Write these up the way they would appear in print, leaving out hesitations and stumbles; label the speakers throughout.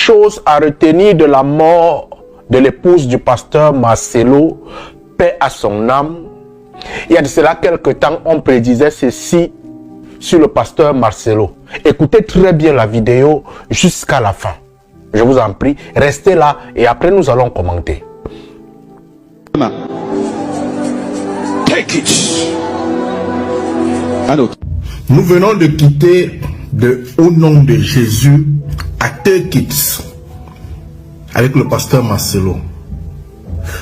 Speaker 1: chose à retenir de la mort de l'épouse du pasteur Marcelo, paix à son âme. Il y a de cela quelque temps, on prédisait ceci sur le pasteur Marcelo. Écoutez très bien la vidéo jusqu'à la fin. Je vous en prie, restez là et après nous allons commenter.
Speaker 2: Take it.
Speaker 3: Nous venons de quitter au nom de Jésus à Take It avec le pasteur Marcelo.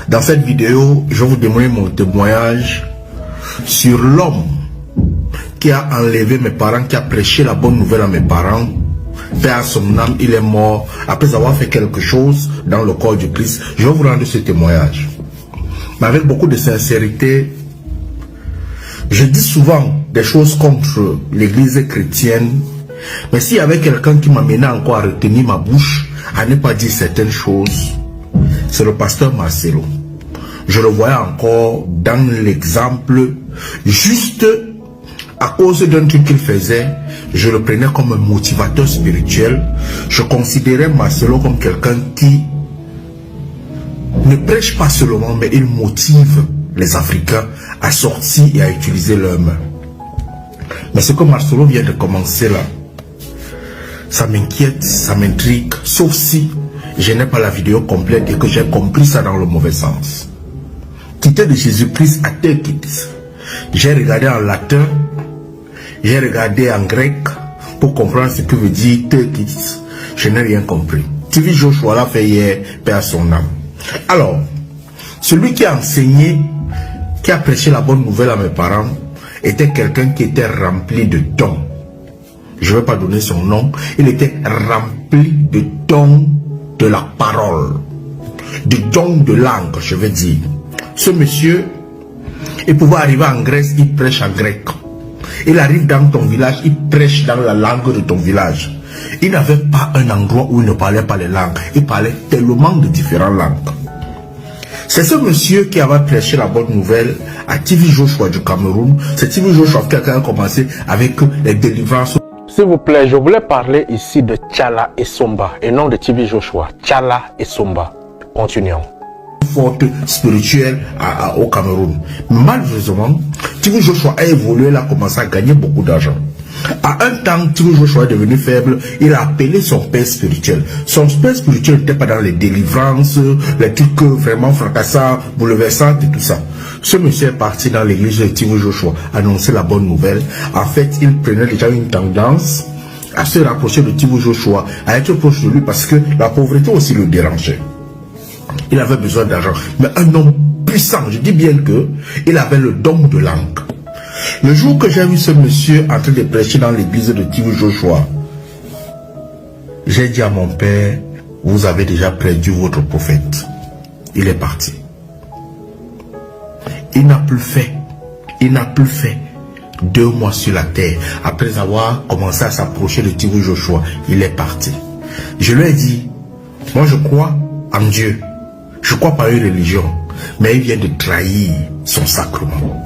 Speaker 3: Dans cette vidéo, je vais vous donner mon témoignage sur l'homme qui a enlevé mes parents, qui a prêché la bonne nouvelle à mes parents. Paix à son âme, il est mort après avoir fait quelque chose dans le corps du Christ. Je vais vous rendre ce témoignage. Mais avec beaucoup de sincérité, je dis souvent des choses contre l'église chrétienne. Mais s'il y avait quelqu'un qui m'amenait encore à retenir ma bouche, à ne pas dire certaines choses, c'est le pasteur Marcelo. Je le voyais encore dans l'exemple, juste à cause d'un truc qu'il faisait, je le prenais comme un motivateur spirituel. Je considérais Marcelo comme quelqu'un qui ne prêche pas seulement, mais il motive les Africains à sortir et à utiliser leurs mains. Mais ce que Marcelo vient de commencer là, ça m'inquiète, ça m'intrigue, sauf si je n'ai pas la vidéo complète et que j'ai compris ça dans le mauvais sens. Quitter de Jésus-Christ à Take It. J'ai regardé en latin, j'ai regardé en grec pour comprendre ce que veut dire Take It. Je n'ai rien compris. TV Joshua l'a fait hier, paix à son âme. Alors, celui qui a enseigné, qui a prêché la bonne nouvelle à mes parents, était quelqu'un qui était rempli de dons. Je ne vais pas donner son nom. Il était rempli de dons de la parole, de dons de langue, je veux dire. Ce monsieur, il pouvait arriver en Grèce, il prêche en grec. Il arrive dans ton village, il prêche dans la langue de ton village. Il n'avait pas un endroit où il ne parlait pas les langues. Il parlait tellement de différentes langues. C'est ce monsieur qui avait prêché la bonne nouvelle à TV Joshua du Cameroun. C'est TV Joshua qui a commencé avec les délivrances.
Speaker 1: S'il vous plaît, je voulais parler ici de Tchala et Somba et non de TV Joshua. Tchala et Somba. Continuons.
Speaker 3: Forte spirituelle au Cameroun. Malheureusement, TV Joshua a évolué, il a commencé à gagner beaucoup d'argent. À un temps, TV Joshua est devenu faible, il a appelé son père spirituel. Son père spirituel n'était pas dans les délivrances, les trucs vraiment fracassants, bouleversants et tout ça. Ce monsieur est parti dans l'église de TV Joshua, annoncer la bonne nouvelle. En fait, il prenait déjà une tendance à se rapprocher de TV Joshua, à être proche de lui parce que la pauvreté aussi le dérangeait. Il avait besoin d'argent, mais un homme puissant, je dis bien que il avait le don de langue. Le jour que j'ai vu ce monsieur en train de prêcher dans l'église de TV Joshua, j'ai dit à mon père, vous avez déjà perdu votre prophète. Il est parti. Il n'a plus fait 2 mois sur la terre. Après avoir commencé à s'approcher de TV Joshua, il est parti. Je lui ai dit, moi je crois en Dieu. Je crois pas à une religion. Mais il vient de trahir son sacrement.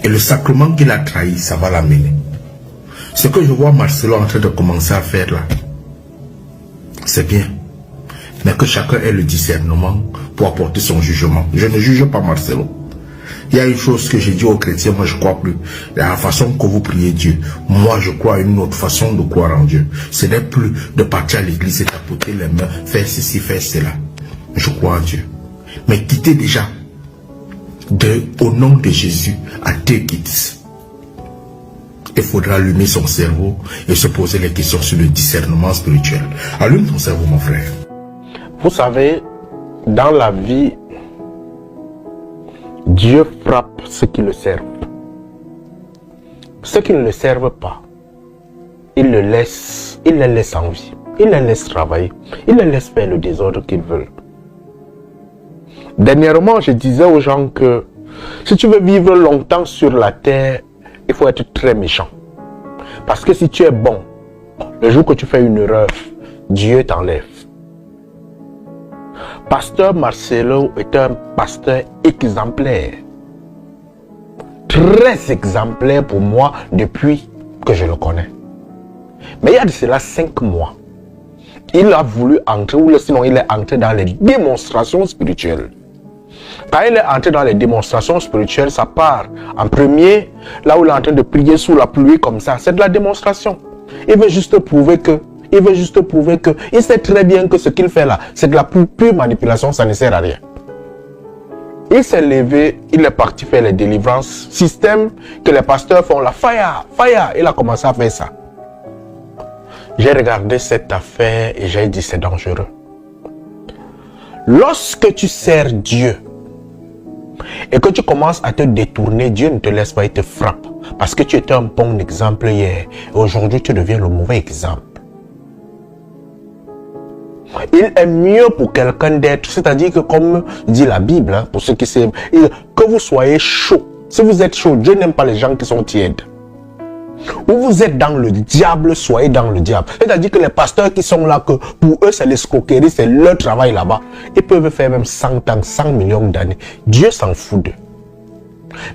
Speaker 3: Et le sacrement qu'il a trahi, ça va l'amener. Ce que je vois Marcelo en train de commencer à faire là, c'est bien. Mais que chacun ait le discernement pour apporter son jugement. Je ne juge pas Marcelo. Il y a une chose que j'ai dit aux chrétiens, moi je crois plus. La façon que vous priez Dieu. Moi je crois à une autre façon de croire en Dieu. Ce n'est plus de partir à l'église et tapoter les mains, faire ceci, faire cela. Je crois en Dieu. Mais quittez déjà au nom de Jésus à Take It. Il faudra allumer son cerveau et se poser les questions sur le discernement spirituel. Allume ton cerveau, mon frère.
Speaker 1: Vous savez, dans la vie, Dieu frappe ceux qui le servent. Ceux qui ne le servent pas, il les laisse en vie. Il les laisse travailler. Il les laisse faire le désordre qu'ils veulent. Dernièrement, je disais aux gens que si tu veux vivre longtemps sur la terre, il faut être très méchant. Parce que si tu es bon, le jour que tu fais une erreur, Dieu t'enlève. Pasteur Marcelo est un pasteur exemplaire. Très exemplaire pour moi depuis que je le connais. Mais il y a de cela 5 mois. il a voulu entrer, ou sinon il est entré dans les démonstrations spirituelles. Quand il est entré dans les démonstrations spirituelles, ça part en premier, là où il est en train de prier sous la pluie comme ça. C'est de la démonstration. Il veut juste prouver que, il sait très bien que ce qu'il fait là, c'est de la pure manipulation, ça ne sert à rien. Il s'est levé, il est parti faire les délivrances, système que les pasteurs font, la fire, il a commencé à faire ça. J'ai regardé cette affaire et j'ai dit c'est dangereux. Lorsque tu sers Dieu et que tu commences à te détourner, Dieu ne te laisse pas, il te frappe. Parce que tu étais un bon exemple hier et aujourd'hui tu deviens le mauvais exemple. Il est mieux pour quelqu'un d'être, c'est-à-dire que comme dit la Bible, hein, pour ceux qui savent, que vous soyez chaud. Si vous êtes chaud, Dieu n'aime pas les gens qui sont tièdes. Ou vous êtes dans le diable, soyez dans le diable. C'est-à-dire que les pasteurs qui sont là, que pour eux c'est l'escroquerie, c'est leur travail là-bas. Ils peuvent faire même 100 ans, 100 millions d'années. Dieu s'en fout d'eux.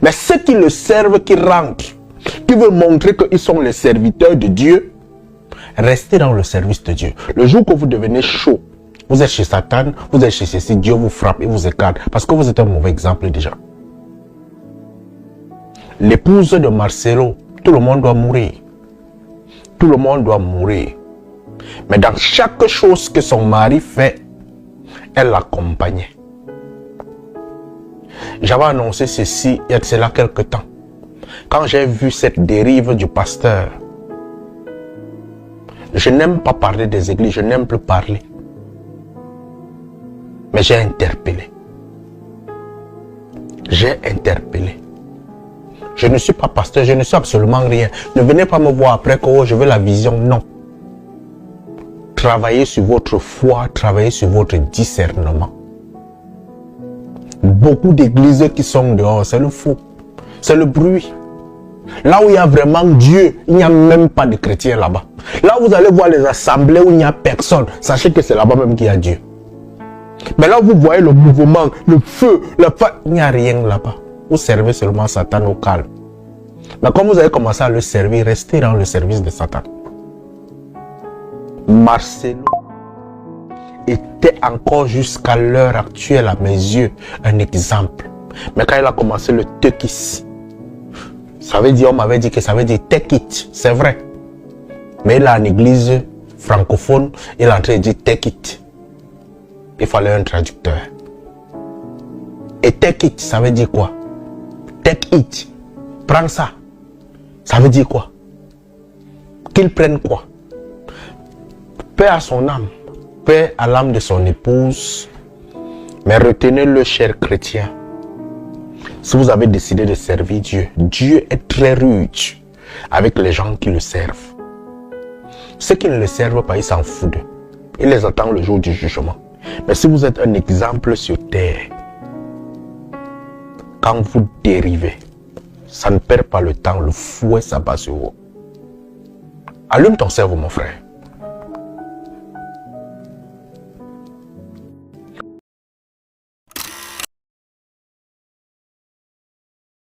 Speaker 1: Mais ceux qui le servent, qui rentrent, qui veulent montrer qu'ils sont les serviteurs de Dieu, restez dans le service de Dieu. Le jour que vous devenez chaud, vous êtes chez Satan, vous êtes chez ceci, Dieu vous frappe et vous écarte. Parce que vous êtes un mauvais exemple déjà. L'épouse de Marcelo, tout le monde doit mourir. Tout le monde doit mourir. Mais dans chaque chose que son mari fait, elle l'accompagnait. J'avais annoncé ceci il y a de cela quelque temps. Quand j'ai vu cette dérive du pasteur, je n'aime pas parler des églises, je n'aime plus parler. Mais j'ai interpellé. J'ai interpellé. Je ne suis pas pasteur, je ne suis absolument rien. Ne venez pas me voir après que oh, je veux la vision, non. Travaillez sur votre foi, travaillez sur votre discernement. Beaucoup d'églises qui sont dehors, c'est le faux, c'est le bruit. Là où il y a vraiment Dieu, il n'y a même pas de chrétiens là-bas. Là où vous allez voir les assemblées où il n'y a personne, sachez que c'est là-bas même qu'il y a Dieu. Mais là où vous voyez le mouvement, le feu, il n'y a rien là-bas. Vous servez seulement Satan au calme. Mais quand vous avez commencé à le servir, restez dans le service de Satan. Marcelo était encore jusqu'à l'heure actuelle à mes yeux un exemple. Mais quand il a commencé le tekis, ça veut dire, on m'avait dit que ça veut dire take it, c'est vrai. Mais là en église francophone, il est en train de dire take it. Il fallait un traducteur. Et take it, ça veut dire quoi? Take it. Prends ça. Ça veut dire quoi? Qu'il prenne quoi? Paix à son âme. Paix à l'âme de son épouse. Mais retenez-le, cher chrétien. Si vous avez décidé de servir Dieu, Dieu est très rude avec les gens qui le servent. Ceux qui ne le servent pas, ils s'en foutent. Il les attend le jour du jugement. Mais si vous êtes un exemple sur terre, quand vous dérivez, ça ne perd pas le temps, le fouet s'abat sur vous. Allume ton cerveau, mon frère.